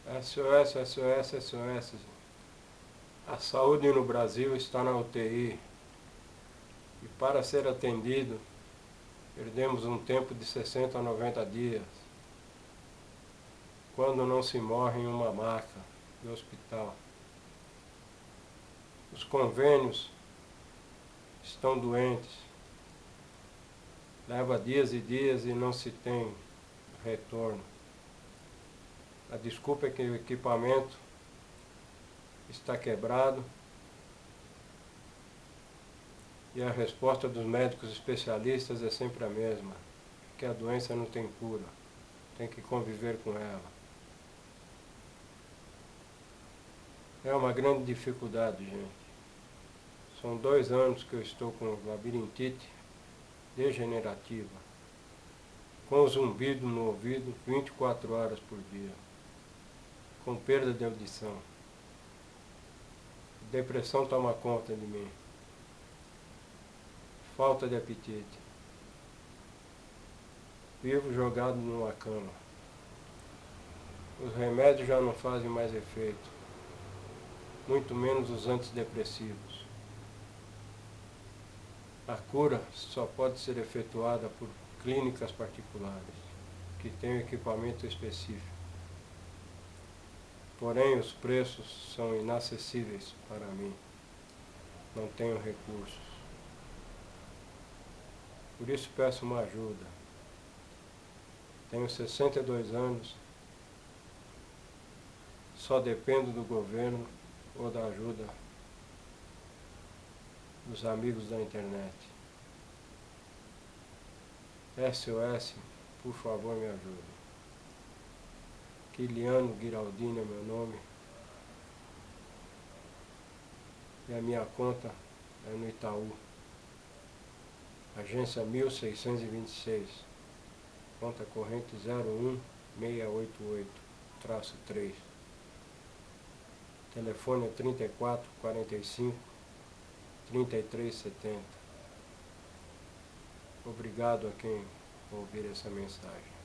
SOS, SOS, SOS. A saúde no Brasil está na UTI. E para ser atendido, perdemos um tempo de 60 a 90 dias. Quando não se morre em uma maca do hospital. Os convênios estão doentes. Leva dias e dias e não se tem retorno. A desculpa é que o equipamento está quebrado e a resposta dos médicos especialistas é sempre a mesma, que a doença não tem cura, tem que conviver com ela. É uma grande dificuldade, gente. São 2 anos que eu estou com labirintite degenerativa, com zumbido no ouvido 24 horas por dia, com perda de audição. Depressão toma conta de mim. Falta de apetite. Vivo jogado numa cama. Os remédios já não fazem mais efeito, muito menos os antidepressivos. A cura só pode ser efetuada por clínicas particulares, que têm equipamento específico. Porém, os preços são inacessíveis para mim. Não tenho recursos. Por isso peço uma ajuda. Tenho 62 anos, só dependo do governo ou da ajuda dos amigos da internet. SOS, por favor, me ajude. Kiliano Giraldini é meu nome. E a minha conta é no Itaú. Agência 1626. Conta corrente 01688-3. Telefone é 34 45 33 70. Obrigado a quem ouvir essa mensagem.